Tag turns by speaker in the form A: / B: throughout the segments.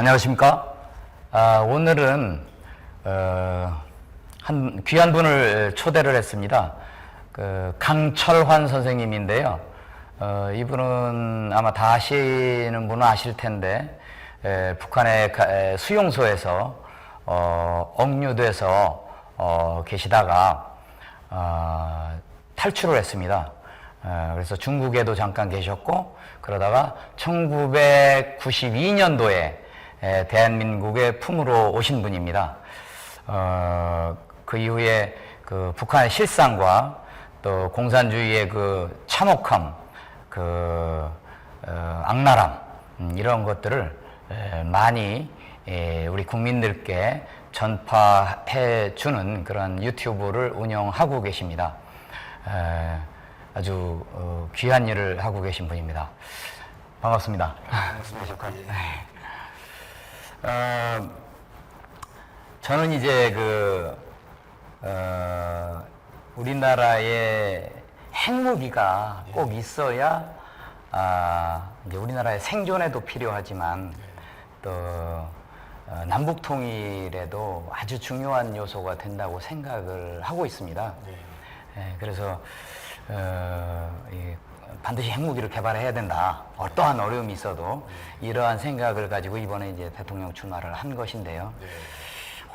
A: 안녕하십니까? 오늘은 한 귀한 분을 초대를 했습니다. 강철환 선생님인데요. 이분은 아마 다 아시는 분은 아실 텐데 북한의 수용소에서 억류돼서 계시다가 탈출을 했습니다. 그래서 중국에도 잠깐 계셨고 그러다가 1992년도에 대한민국의 품으로 오신 분입니다. 그 이후에 그 북한의 실상과 또 공산주의의 그 참혹함, 악랄함, 이런 것들을 많이 우리 국민들께 전파해 주는 그런 유튜브를 운영하고 계십니다. 아주 귀한 일을 하고 계신 분입니다. 반갑습니다.
B: 반갑습니다.
A: 저는 이제 우리나라에 핵무기가 꼭 있어야 이제 우리나라의 생존에도 필요하지만 또 남북 통일에도 아주 중요한 요소가 된다고 생각을 하고 있습니다. 그래서 반드시 핵무기를 개발해야 된다. 어떠한 어려움이 있어도 이러한 생각을 가지고 이번에 이제 대통령 출마를 한 것인데요.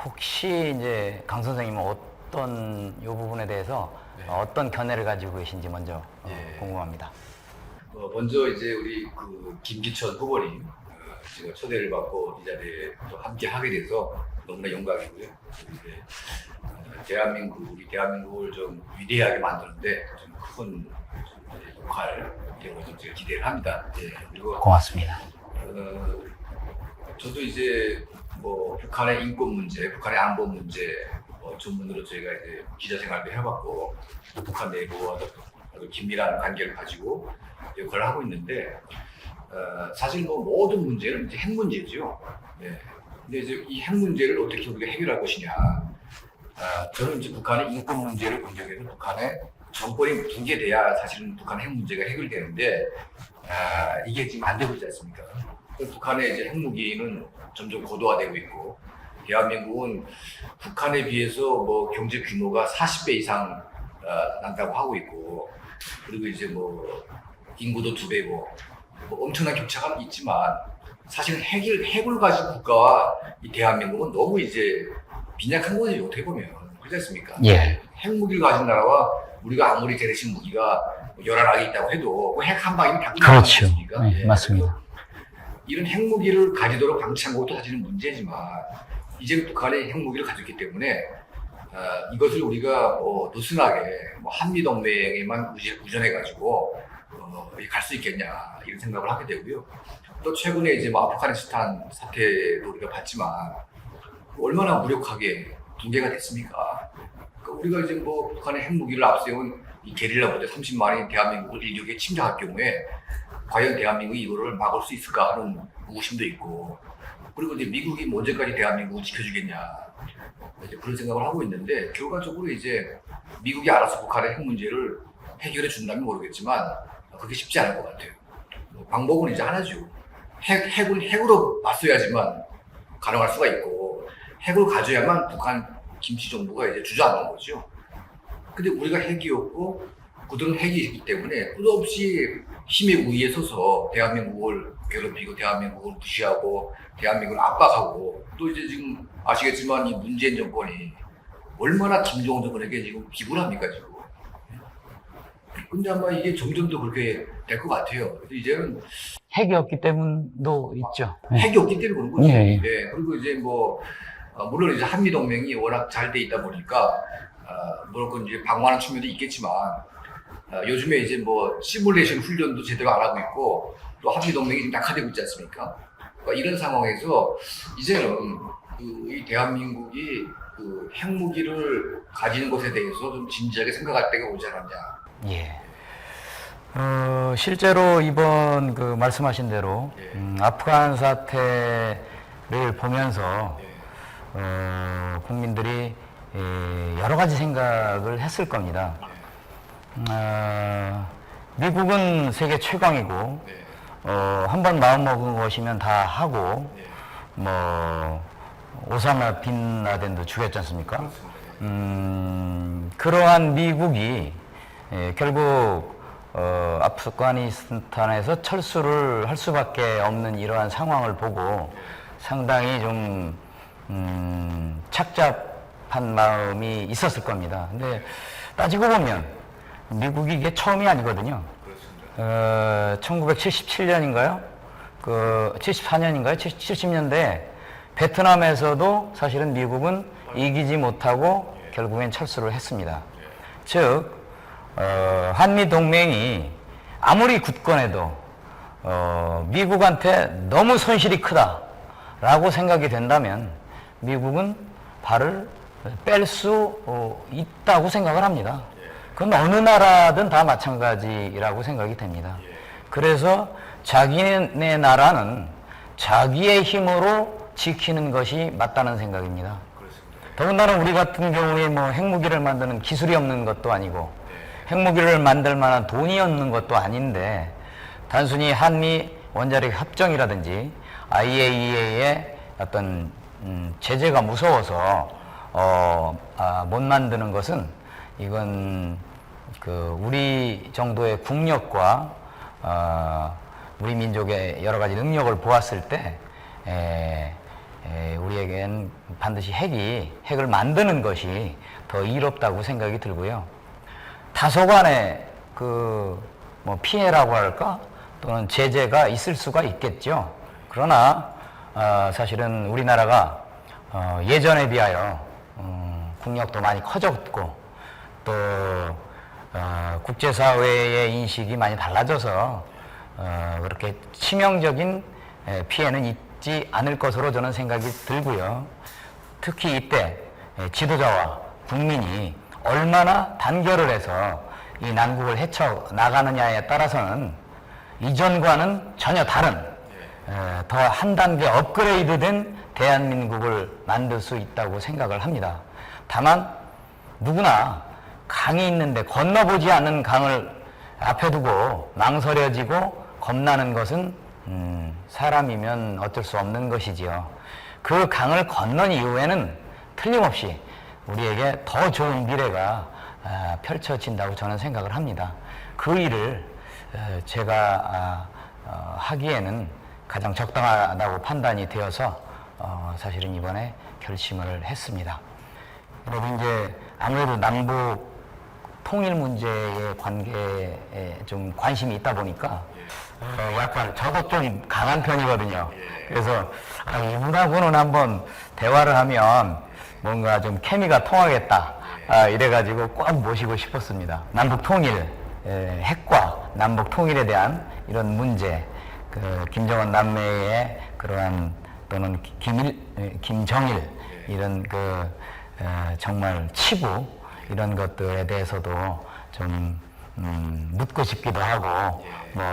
A: 혹시 이제 강 선생님은 어떤 이 부분에 대해서 어떤 견해를 가지고 계신지 먼저 궁금합니다.
B: 먼저 이제 우리 김기천 후보님 제가 초대를 받고 이 자리에 또 함께 하게 돼서 너무나 영광이고요. 이제 우리 대한민국을 좀 위대하게 만드는데 좀 큰 역할 이런 걸 좀 제가 기대를 합니다. 그리고
A: 고맙습니다.
B: 저도 이제 북한의 인권 문제, 북한의 안보 문제 전문으로 저희가 이제 기자 생활도 해봤고 북한 내부와 아주 긴밀한 관계를 가지고 역할을 하고 있는데 사실 모든 문제는 이제 핵 문제죠. 근데 이제 이 핵 문제를 어떻게 우리가 해결할 것이냐. 저는 이제 북한의 인권 문제를 공격해서 북한의 정권이 붕괴돼야 사실은 북한 핵 문제가 해결되는데 이게 지금 안 되고 있지 않습니까? 북한의 이제 핵무기는 점점 고도화되고 있고 대한민국은 북한에 비해서 경제 규모가 40배 이상 난다고 하고 있고 그리고 이제 인구도 2배고 엄청난 격차가 있지만 사실은 핵을 가진 국가와 이 대한민국은 너무 이제 빈약한 거지 어떻게 보면 그렇지 않습니까? 핵무기를 가진 나라와 우리가 아무리 재래식 무기가 열안하게 있다고 해도 핵 한 방이면 다 끝나지
A: 그렇죠.
B: 않습니까?
A: 맞습니다.
B: 이런 핵무기를 가지도록 방치한 것도 사실은 문제지만 이제 북한이 핵무기를 가졌기 때문에 이것을 우리가 느슨하게 한미동맹에만 의존해가지고 갈 수 있겠냐 이런 생각을 하게 되고요. 또 최근에 이제 아프가니스탄 사태도 우리가 봤지만 얼마나 무력하게 붕괴가 됐습니까? 우리가 이제 북한의 핵무기를 앞세운 이 게릴라 부대 30만이 대한민국을 일격에 침략할 경우에 과연 대한민국이 이거를 막을 수 있을까 하는 의구심도 있고 그리고 이제 미국이 언제까지 대한민국을 지켜주겠냐 이제 그런 생각을 하고 있는데 결과적으로 이제 미국이 알아서 북한의 핵 문제를 해결해 준다면 모르겠지만 그게 쉽지 않을 것 같아요. 방법은 이제 하나죠. 핵으로 맞서야지만 가능할 수가 있고 핵을 가져야만 북한 김치 정부가 이제 주저앉는 거죠. 근데 우리가 핵이 없고 그들은 핵이 있기 때문에 끝없이 힘의 우위에 서서 대한민국을 괴롭히고 대한민국을 무시하고 대한민국을 압박하고 또 이제 지금 아시겠지만 이 문재인 정권이 얼마나 김정은 정권에게 지금 기부를 합니까 지금. 근데 아마 이게 점점 더 그렇게 될 것 같아요. 그래서 이제는
A: 핵이 없기 때문도 있죠.
B: 핵이 없기 때문에 그런 거죠.
A: 예.
B: 그리고 이제 물론 이제 한미 동맹이 워낙 잘 돼 있다 보니까 물론 이제 방어하는 측면도 있겠지만 요즘에 이제 시뮬레이션 훈련도 제대로 안 하고 있고 또 한미 동맹이 좀 약화되고 있지 않습니까? 이런 상황에서 이제는 이 대한민국이 핵무기를 가지는 것에 대해서 좀 진지하게 생각할 때가 오지 않았냐.
A: 실제로 이번 말씀하신 대로 아프간 사태를 보면서 국민들이 여러 가지 생각을 했을 겁니다. 미국은 세계 최강이고 한번 마음먹은 것이면 다 하고 뭐 오사마 빈 라덴도 죽였지 않습니까? 그러한 미국이 결국 아프가니스탄에서 철수를 할 수밖에 없는 이러한 상황을 보고 상당히 좀 착잡한 마음이 있었을 겁니다. 근데 따지고 보면 미국이 이게 처음이 아니거든요. 1977년인가요? 74년인가요? 70년대 베트남에서도 사실은 미국은 이기지 못하고 결국엔 철수를 했습니다. 즉 한미 동맹이 아무리 굳건해도 미국한테 너무 손실이 크다라고 생각이 된다면 미국은 발을 뺄 수 있다고 생각을 합니다. 그건 어느 나라든 다 마찬가지라고 생각이 됩니다. 그래서 자기네 나라는 자기의 힘으로 지키는 것이 맞다는 생각입니다. 더군다나 우리 같은 경우에 뭐 핵무기를 만드는 기술이 없는 것도 아니고 핵무기를 만들 만한 돈이 없는 것도 아닌데 단순히 한미 원자력 협정이라든지 IAEA의 어떤 제재가 무서워서 못 만드는 것은 이건 우리 정도의 국력과 우리 민족의 여러 가지 능력을 보았을 때 우리에겐 반드시 핵을 만드는 것이 더 이롭다고 생각이 들고요. 다소간의 뭐 피해라고 할까 또는 제재가 있을 수가 있겠죠. 그러나 사실은 우리나라가 예전에 비하여 국력도 많이 커졌고 또 국제사회의 인식이 많이 달라져서 그렇게 치명적인 피해는 있지 않을 것으로 저는 생각이 들고요. 특히 이때 지도자와 국민이 얼마나 단결을 해서 이 난국을 헤쳐나가느냐에 따라서는 이전과는 전혀 다른 더 한 단계 업그레이드된 대한민국을 만들 수 있다고 생각을 합니다. 다만 누구나 강이 있는데 건너보지 않는 강을 앞에 두고 망설여지고 겁나는 것은 사람이면 어쩔 수 없는 것이지요. 그 강을 건넌 이후에는 틀림없이 우리에게 더 좋은 미래가 펼쳐진다고 저는 생각을 합니다. 그 일을 제가 하기에는 가장 적당하다고 판단이 되어서 사실은 이번에 결심을 했습니다. 그리고 이제 아무래도 남북 통일 문제의 관계에 좀 관심이 있다 보니까 약간 저도 좀 강한 편이거든요. 그래서 이분하고는 한번 대화를 하면 뭔가 좀 케미가 통하겠다. 이래가지고 꼭 모시고 싶었습니다. 남북 통일, 핵과 남북 통일에 대한 이런 문제, 김정은 남매의 그러한 또는 김정일 이런 정말 치부 이런 것들에 대해서도 좀 묻고 싶기도 하고 뭐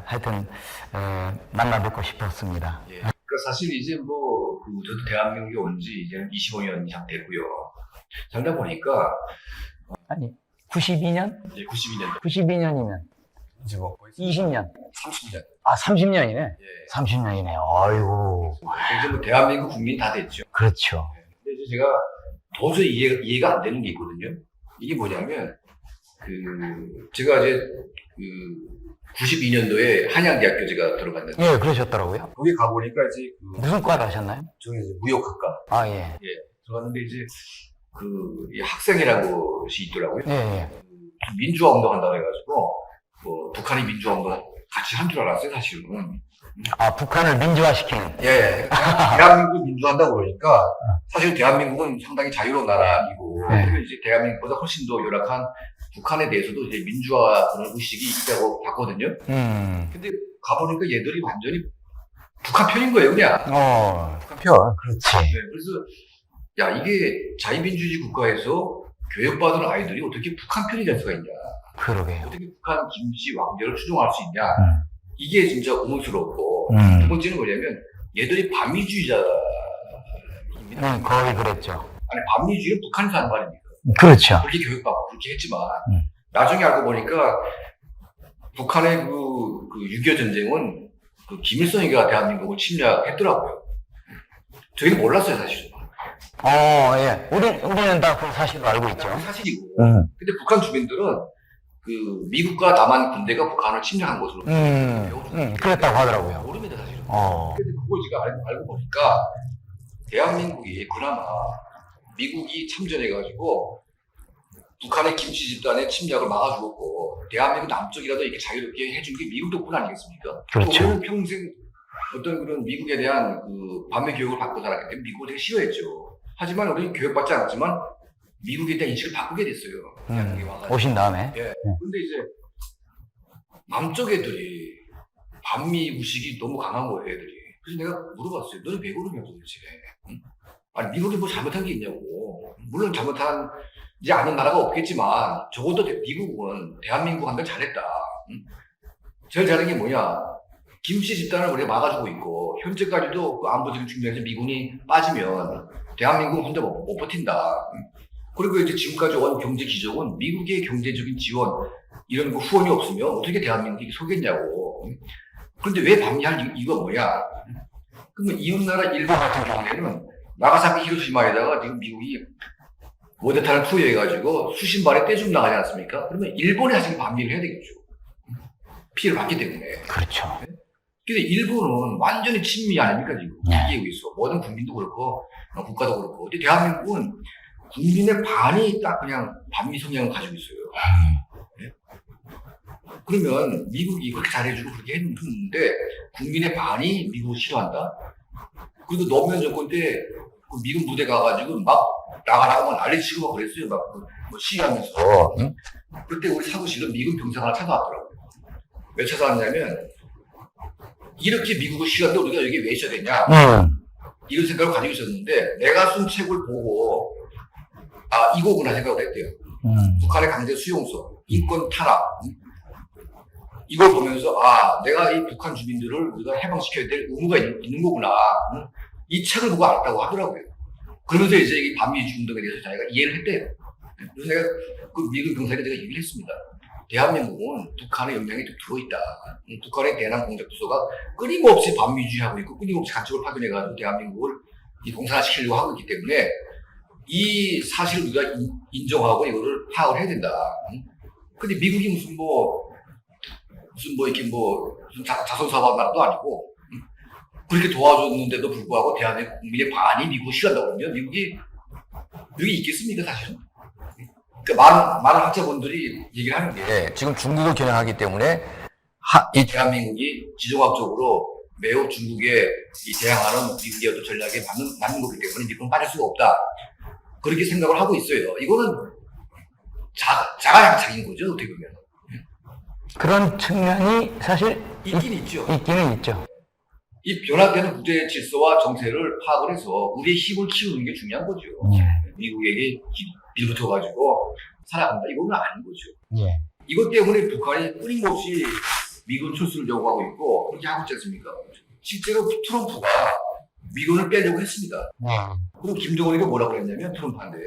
A: 하여튼 만나 뵙고 싶었습니다.
B: 그러니까 사실 이제 저도 대한민국에 온 지 이제 25년 이상 됐고요. 살다 보니까
A: 아니 92년?
B: 이제 92년
A: 92년이면
B: 이제
A: 20년
B: 30년
A: 30년이네.
B: 예.
A: 30년이네. 아이고.
B: 이제 대한민국 국민 다 됐죠.
A: 그렇죠.
B: 근데 이제 제가 도저히 이해가 안 되는 게 있거든요. 이게 뭐냐면 제가 이제 92년도에 한양대학교 제가 들어갔는데
A: 예, 그러셨더라고요.
B: 거기 가보니까 이제
A: 무슨 과를 하셨나요?
B: 저는 이제 무역학과
A: 아, 예.
B: 들어갔는데 이제 이 학생이라는 것이 있더라고요.
A: 예, 예.
B: 민주화 운동한다고 해가지고 북한이 민주화 운동 같이 한 줄 알았어요, 사실은.
A: 아, 북한을 민주화시키는.
B: 예. 대한민국 민주화한다고 그러니까 사실 대한민국은 상당히 자유로운 나라이고
A: 네.
B: 그리고 이제 대한민국보다 훨씬 더 열악한 북한에 대해서도 이제 민주화 그런 의식이 있다고 봤거든요. 근데 가보니까 얘들이 완전히 북한 편인 거예요, 그냥. 북한 편.
A: 그렇지.
B: 네, 그래서 야, 이게 자유민주주의 국가에서 교육받은 아이들이 어떻게 북한 편이 될 수가 있냐.
A: 그러게요.
B: 어떻게 북한 김씨 왕조를 추종할 수 있냐. 이게 진짜 의문스럽고 두 번째는 뭐냐면 얘들이 반미주의자입니다.
A: 거의 그랬죠.
B: 아니 반미주의는 북한에서 하는 말입니다.
A: 그렇죠.
B: 그렇게 교육받고 그렇게 했지만 나중에 알고 보니까 북한의 6.25 전쟁은 김일성이가 대한민국을 침략했더라고요. 저희는 몰랐어요, 사실은.
A: 예. 우리는 다 그 사실로 알고 있죠.
B: 사실이고. 근데 북한 주민들은 그 미국과 남한 군대가 북한을 침략한 것으로
A: 그랬다고 하더라고요.
B: 모릅니다, 사실은. 근데 그걸 제가 알고 보니까 대한민국이 그나마 미국이 참전해가지고 북한의 김씨 집단의 침략을 막아주었고 대한민국 남쪽이라도 이렇게 자유롭게 해준 게 미국 덕분 아니겠습니까?
A: 그렇죠.
B: 우리는 평생 어떤 그런 미국에 대한 그 반미 교육을 받고 살았기 때문에 미국을 되게 싫어했죠. 하지만 우리는 교육받지 않았지만 미국에 대한 인식을 바꾸게 됐어요. 대한민국에 와가지고.
A: 오신 다음에.
B: 예. 근데 이제 남쪽 애들이 반미 의식이 너무 강한 거예요, 애들이. 그래서 내가 물어봤어요. 너는 왜 그러냐 도대체. 응? 아니 미국이 뭐 잘못한 게 있냐고. 물론 잘못하지 않은 나라가 없겠지만 적어도 미국은 대한민국한테 잘했다. 응? 제일 잘한 게 뭐냐. 김씨 집단을 우리가 막아주고 있고 현재까지도 그 안보적인 측면에서 미군이 빠지면 대한민국은 혼자 못 버틴다. 그리고 이제 지금까지 온 경제 기적은 미국의 경제적인 지원 이런 거 후원이 없으면 어떻게 대한민국이 서겠냐고. 그런데 왜 방해할 이유가 뭐야? 그러면 이웃나라 일본 같은 경우에는 나가사키 히로시마에다가 지금 미국이 원자탄을 투여해가지고 수십 발에 떼죽 나가지 않습니까? 그러면 일본이 사실 반미를 해야 되겠죠. 피해를 받기 때문에.
A: 그렇죠.
B: 근데 일본은 완전히 친미 아닙니까 지금?
A: 네.
B: 이기고 있어. 모든 국민도 그렇고 국가도 그렇고. 근데 대한민국은 국민의 반이 딱 그냥 반미 성향을 가지고 있어요. 네? 그러면 미국이 그렇게 잘해주고 그렇게 했는데 국민의 반이 미국을 싫어한다. 그리고 노무현 정권 때 그 미국 부대 가가지고 막 나가라고 막 난리치고 막 그랬어요. 막 뭐 시위하면서. 응? 그때 우리 사무실은 미군 병사가 하나 찾아왔더라고요. 왜 찾아왔냐면 이렇게 미국을 싫어하는데 우리가 여기 왜 있어야 되냐. 이런 생각을 가지고 있었는데 내가 쓴 책을 보고 아 이거구나 생각을 했대요. 북한의 강제 수용소, 인권 탄압 이걸 보면서 아 내가 이 북한 주민들을 우리가 해방시켜야 될 의무가 있는 거구나. 이 책을 보고 알았다고 하더라고요. 그러면서 이제 이 반미 운동에 대해서 자기가 이해를 했대요. 그래서 내가 그 미국 병사에게 내가 얘기를 했습니다. 대한민국은 북한의 영향이 좀 들어있다. 북한의 대남 공작부서가 끊임없이 반미주의하고 있고 끊임없이 간첩을 파견해가지고 대한민국을 공산화시키려고 하고 있기 때문에 이 사실을 우리가 인정하고 이거를 파악을 해야 된다. 근데 미국이 무슨 이렇게 무슨 자선사업한 나라도 아니고 그렇게 도와줬는데도 불구하고 대한민국 국민의 반이 미국을 싫어한다고 그러면 미국이 여기 있겠습니까 사실은? 그러니까 많은 학자분들이 얘기를 하는 게 지금 중국을 겨냥하기 때문에 이 대한민국이 지정학적으로 매우 중국에 대항하는 미국의 어떤 전략에 맞는 거기 때문에 미국은 빠질 수가 없다. 그렇게 생각을 하고 있어요. 이거는 자가양착인 거죠, 어떻게 보면.
A: 그런 측면이 사실 있기는 있죠.
B: 이 변화되는 국제 질서와 정세를 파악을 해서 우리의 힘을 키우는 게 중요한 거죠. 미국에게 빌붙어가지고 살아간다. 이거는 아닌 거죠. 이것 때문에 북한이 끊임없이 미군 철수를 요구하고 있고 그렇게 하고 있지 않습니까? 실제로 트럼프가 미군을 빼려고 했습니다. 그리고 김정은이가 뭐라고 그랬냐면 트럼프한테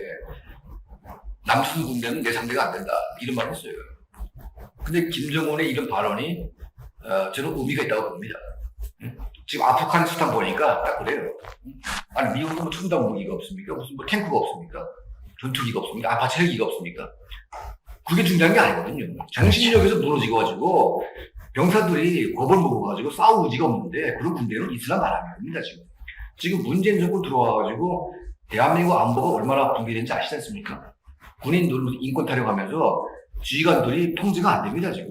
B: 남순 군대는 내 상대가 안 된다. 이런 말을 했어요. 근데 김정은의 이런 발언이 저는 의미가 있다고 봅니다. 지금 아프가니스탄 보니까 딱 그래요. 아니 미국은 뭐 첨단 무기가 없습니까? 무슨 뭐 탱크가 없습니까? 전투기가 없습니까? 아파트 헬기가 없습니까? 그게 중요한 게 아니거든요. 정신력에서 무너지고 병사들이 겁을 먹어가지고 싸울 의지가 없는데 그런 군대는 있으나 말합니다 지금. 지금 문재인 정권 들어와가지고 대한민국 안보가 얼마나 붕괴된지 아시지 않습니까? 군인들 인권 타령하면서 지휘관들이 통제가 안 됩니다 지금.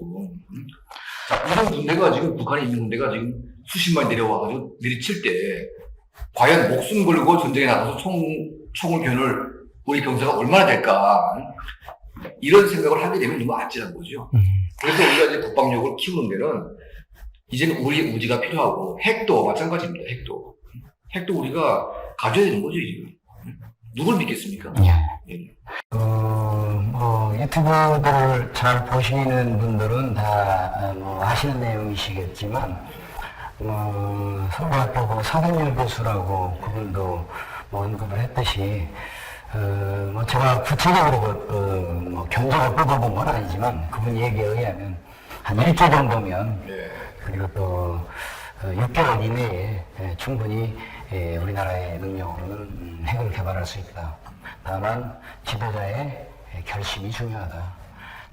B: 자, 이런 군대가 지금 북한에 있는 군대가 지금 수십만이 내려와가지고 내리칠 때 과연 목숨 걸고 전쟁에 나가서 총을 겨눌 우리 병사가 얼마나 될까 이런 생각을 하게 되면 너무 아찔한 거죠. 그래서 우리가 이제 국방력을 키우는 데는 이제는 우리의 우지가 필요하고 핵도 마찬가지입니다. 핵도 우리가 가져야 되는 거죠 지금. 누굴 믿겠습니까?
A: 유튜브를 잘 보시는 분들은 다 하시는 내용이시겠지만 서울학교 서근열 교수라고 그분도 언급을 했듯이 제가 구체적으로 견적을 뽑아본 건 아니지만 그분 얘기에 의하면 한 일주 정도면 그리고 또 6개월 이내에 충분히 우리나라의 능력으로는 핵을 개발할 수 있다. 다만 지도자의 결심이 중요하다.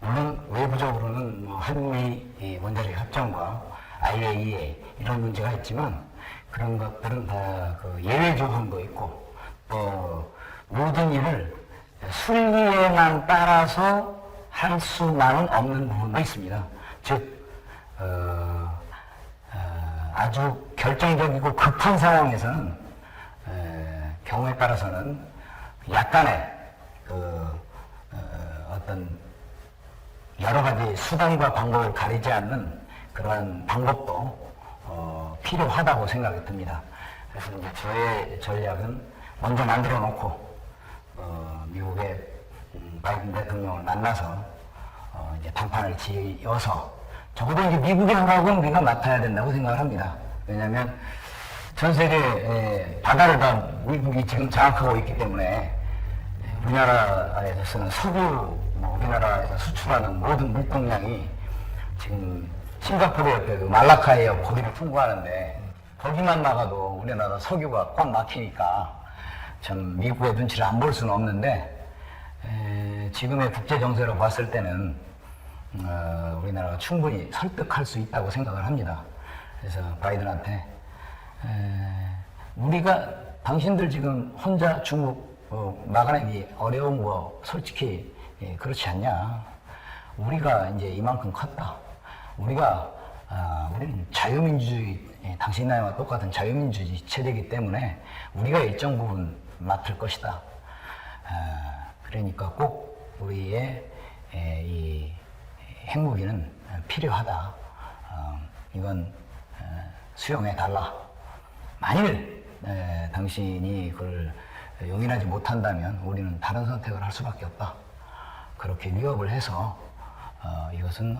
A: 물론 외부적으로는 뭐 한미 원자력 협정과 IAEA 이런 문제가 있지만 그런 것들은 다 그 예외 조항도 있고 또 모든 일을 순리에만 따라서 할 수만은 없는 부분도 있습니다. 즉 아주 결정적이고 급한 상황에서는 경우에 따라서는 약간의 어떤 여러 가지 수단과 방법을 가리지 않는 그러한 방법도 필요하다고 생각이 듭니다. 그래서 이제 저의 전략은 먼저 만들어 놓고 미국의 바이든 대통령을 만나서 이제 단판을 지어서 적어도 이제 미국의 허락은 우리가 맡아야 된다고 생각을 합니다. 왜냐하면 전 세계 바다를 다 미국이 지금 장악하고 있기 때문에 우리나라에서 쓰는 석유, 우리나라에서 수출하는 모든 물동량이 지금 싱가포르 옆에 그 말라카이어 거기를 통과하는데 거기만 나가도 우리나라 석유가 꽉 막히니까 참 미국의 눈치를 안 볼 수는 없는데 지금의 국제 정세로 봤을 때는 우리나라가 충분히 설득할 수 있다고 생각을 합니다. 그래서 바이든한테 우리가 당신들 지금 혼자 중국 막아내기 어려운 거 솔직히 그렇지 않냐. 우리가 이제 이만큼 컸다. 우리는 자유민주주의, 당신 나라와 똑같은 자유민주주의 체제이기 때문에 우리가 일정 부분 맡을 것이다. 그러니까 꼭 우리의 이 핵무기는 필요하다. 이건 수용해 달라. 만일 당신이 그걸 용인하지 못한다면 우리는 다른 선택을 할 수밖에 없다. 그렇게 위협을 해서 이것은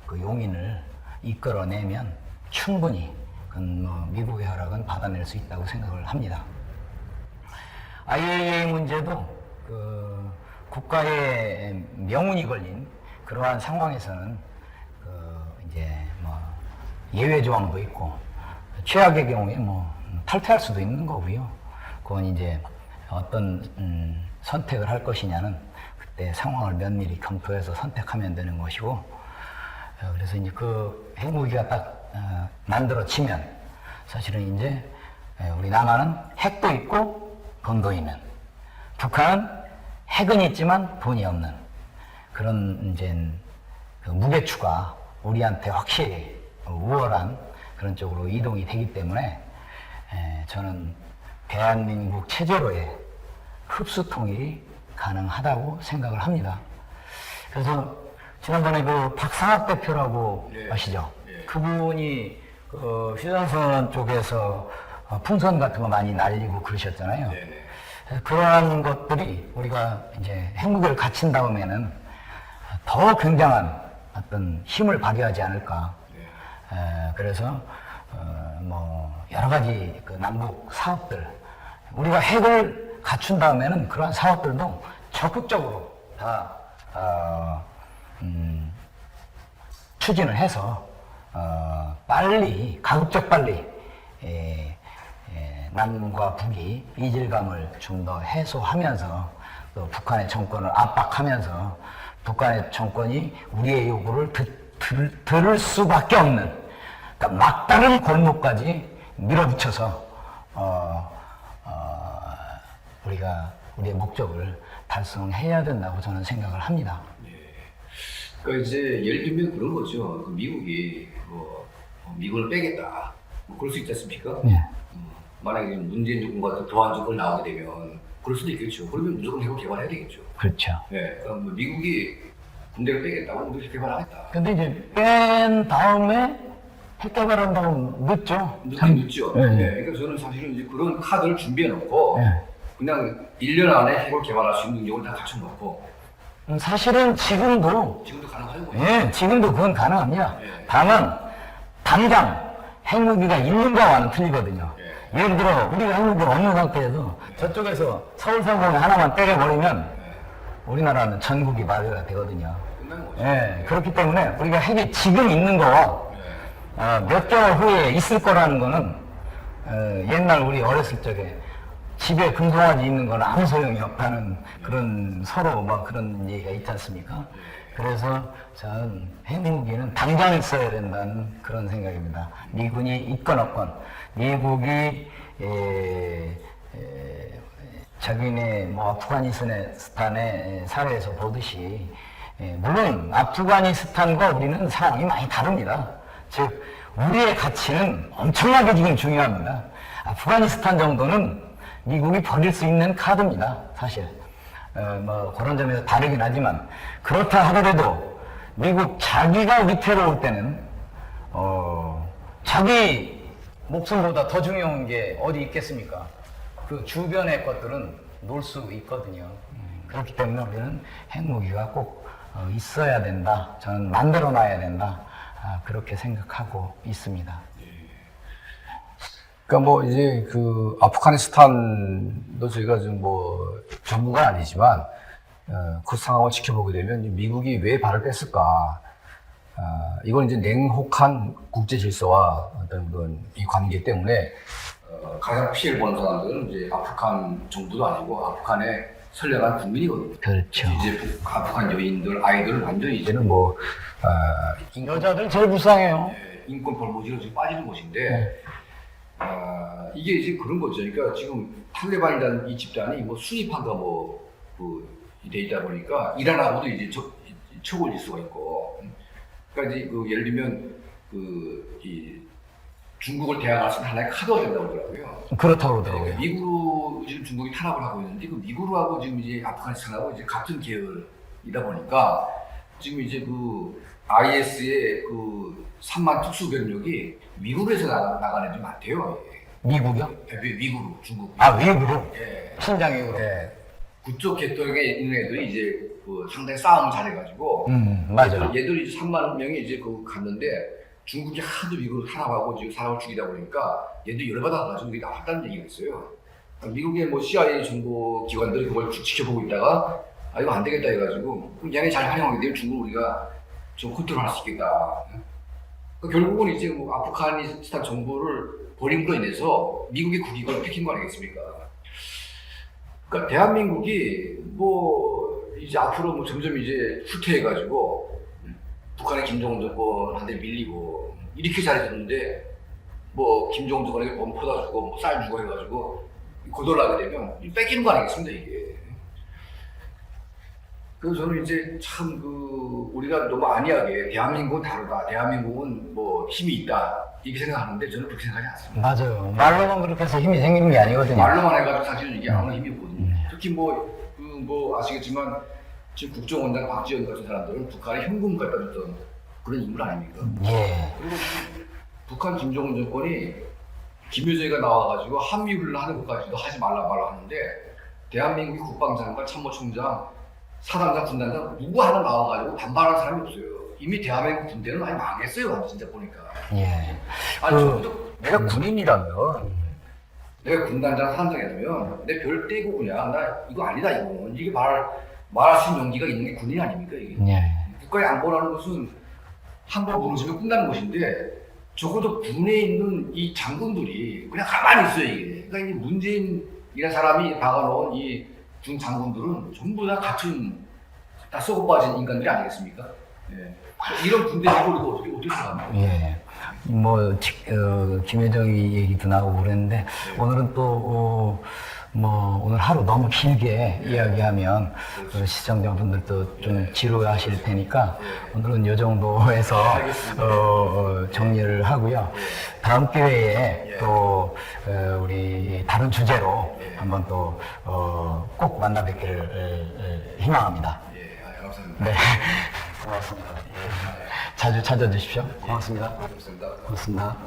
A: 그 용인을 이끌어내면 충분히 그건 뭐 미국의 허락은 받아낼 수 있다고 생각을 합니다. IAEA 문제도 그 국가의 명운이 걸린 그러한 상황에서는 이제 뭐 예외 조항도 있고 최악의 경우에 뭐 탈퇴할 수도 있는 거고요. 그건 이제 어떤 선택을 할 것이냐는 그때 상황을 면밀히 검토해서 선택하면 되는 것이고, 그래서 이제 그 핵무기가 딱 만들어지면 사실은 이제 우리 남한은 핵도 있고 돈도 있는, 북한은 핵은 있지만 돈이 없는 그런 이제 그 무게추가 우리한테 확실히 우월한 그런 쪽으로 이동이 되기 때문에 저는 대한민국 체제로의 흡수 통일이 가능하다고 생각을 합니다. 그래서 지난번에 그 박상학 대표라고 아시죠? 그분이 그 휴전선 쪽에서 풍선 같은 거 많이 날리고 그러셨잖아요. 그러한 것들이 우리가 이제 핵무기를 갖춘 다음에는 더 굉장한 어떤 힘을 발휘하지 않을까. 그래서 뭐 여러 가지 그 남북 사업들, 우리가 핵을 갖춘 다음에는 그러한 사업들도 적극적으로 다 추진을 해서 빨리, 가급적 빨리 남과 북이 이질감을 좀 더 해소하면서 또 북한의 정권을 압박하면서 북한의 정권이 우리의 요구를 들을 수밖에 없는, 그러니까 막다른 골목까지 밀어붙여서 우리가 우리의 목적을 달성해야 된다고 저는 생각을 합니다.
B: 그러니까 이제 예를 들면 그런 거죠. 그 미국이 미국을 빼겠다. 뭐 그럴 수 있지 않습니까? 만약에 문재인 정부가 더한 정권이 나오게 되면 그럴 수도 있겠죠. 그러면 무조건 핵을 개발해야 되겠죠.
A: 그렇죠.
B: 그럼 뭐 미국이 군대를 빼겠다고 우리 개발하겠다.
A: 근데 이제 뺀 다음에 핵 개발한다고 늦죠.
B: 늦죠. 그러니까 저는 사실은 이제 그런 카드를 준비해 놓고 그냥 1년 안에 핵을 개발할 수 있는 능력을 다 갖춰놓고.
A: 사실은 지금도
B: 가능하죠.
A: 지금도 그건 가능합니다. 다만 당장 핵무기가 있는가와는 틀리거든요. 예를 들어 우리가 핵무기가 없는 상태에서 저쪽에서 서울상공에 하나만 때려버리면 우리나라는 전국이 마비가 되거든요. 그렇기 때문에 우리가 핵이 지금 있는 거와 몇 개월 후에 있을 거라는 거는 옛날 우리 어렸을 적에 집에 금송아지 있는 건 아무 소용이 없다는 그런 서로 뭐 그런 얘기가 있지 않습니까? 그래서 저는 핵무기는 당장 있어야 된다는 그런 생각입니다. 미군이 있건 없건 미국이 자기네 뭐 아프가니스탄의 사례에서 보듯이 물론 아프가니스탄과 우리는 상황이 많이 다릅니다. 즉 우리의 가치는 엄청나게 지금 중요합니다. 아프가니스탄 정도는 미국이 버릴 수 있는 카드입니다. 사실 뭐 그런 점에서 다르긴 하지만 그렇다 하더라도 미국 자기가 위태로울 때는 자기 목숨보다 더 중요한 게 어디 있겠습니까? 그 주변의 것들은 놓을 수 있거든요. 그렇기 때문에 우리는 핵무기가 꼭 있어야 된다. 저는 만들어 놔야 된다. 그렇게 생각하고 있습니다.
C: 그러니까 뭐 이제 그 아프가니스탄도 저희가 좀 뭐 전문가는 아니지만 그 상황을 지켜보게 되면 미국이 왜 발을 뺐을까? 이건 이제 냉혹한 국제 질서와 어떤 그런 이 관계 때문에 가장 피해를 보는 사람들은 이제 아프간 정부도 아니고 아프간의 선량한 국민이거든요.
A: 그렇죠.
C: 이제 아프간 여인들, 아이들은 완전히 이제는 뭐
A: 여자들 제일 불쌍해요.
C: 인권 벌목지로 지금 빠지는 곳인데. 이게 이제 그런 거죠. 그러니까 지금 탈레반이라는 이 집단이 뭐 순위파가 돼 있다 보니까 이란하고도 이제 척을 질 수가 있고, 그러니까 이제 예를 들면 이 중국을 대항할 수 있는 하나의 카드가 된다고 그러더라고요.
A: 그렇다고 그러더라고요.
C: 미국으로 지금 중국이 탄압을 하고 있는데 그 미국하고 지금 이제 아프가니스탄하고 이제 같은 계열이다 보니까 지금 이제 IS의 3만 특수병력이 미국에서 나간 애들이 많대요.
A: 미국이요?
C: 미국으로, 중국.
A: 미국으로?
C: 예.
A: 친장이로?
C: 예. 그쪽 계통에 있는 애들이 이제 상당히 싸움을 잘해가지고.
A: 맞아요.
C: 얘들이 이제 3만 명이 이제 갔는데 중국이 하도 미국을 탄압하고 지금 사람을 죽이다 보니까 얘들이 열받아가지고 여기 나왔다는 얘기가 있어요. 미국의 뭐 CIA 정보 기관들이 그걸 지켜보고 있다가 이거 안 되겠다 해가지고 그럼 얘네 잘 활용하게 되면 중국을 우리가 좀 컨트롤할 수 있겠다. 결국은 이제 아프가니스탄 정부를 버림으로 인해서 미국의 국익을 뺏긴 거 아니겠습니까? 그러니까 대한민국이 이제 앞으로 점점 이제 후퇴해가지고 북한의 김정은 정권한테 밀리고 이렇게 잘해줬는데 김정은 정권에게 범퍼다 주고 쌀 주고 해가지고 고돌라게 되면 뺏기는 거 아니겠습니까 이게? 그래서 저는 이제 참 우리가 너무 안이하게 대한민국은 다르다, 대한민국은 힘이 있다 이렇게 생각하는데 저는 그렇게 생각하지 않습니다.
A: 맞아요. 말로만 그렇게 해서 힘이 생기는 게 아니거든요.
C: 말로만 해가지고 사실은 이게 아무 힘이 없거든요. 특히 아시겠지만 지금 국정원장 박지원 같은 사람들은 북한에 현금 갖다 줬던 그런 인물 아닙니까?
A: 예.
C: 그리고 북한 김정은 정권이 김여정이가 나와가지고 한미훈련을 하는 것까지도 하지 말라 하는데 대한민국의 국방장관, 참모총장, 사단장, 군단장 누구 하나 나와가지고 반발하는 사람이 없어요. 이미 대한민국 군대는 많이 망했어요. 진짜 보니까.
A: 예.
C: 내가 군인이라면 내가 군단장, 사단장이라면 내 별 떼고 그냥 나 이거 아니다 이거는 이게 말할 수 있는 용기가 있는 게 군인 아닙니까 이게?
A: 예.
C: 국가의 안보라는 것은 한 번 무너지면 끝나는 것인데 적어도 군에 있는 이 장군들이 그냥 가만히 있어요 이게. 그러니까 이 문재인이라는 사람이 박아놓은 이 군 장군들은 전부 다 다 썩어 빠진 인간들이 아니겠습니까? 예. 이런 군대를 우리가 어떻게 생각합니까?
A: 예. 김여정이 얘기도 나오고 그랬는데, 오늘은 또, 오늘 하루 너무 길게 이야기하면 시청자분들도 좀 지루하실 테니까 오늘은 이 정도에서 정리를 하고요. 다음 기회에 또 우리 다른 주제로 한번 또 꼭 만나 뵙기를 희망합니다.
C: 예, 감사합니다.
A: 네. 고맙습니다. 예. 자주 찾아주십시오. 고맙습니다.
C: 고맙습니다.
A: 고맙습니다.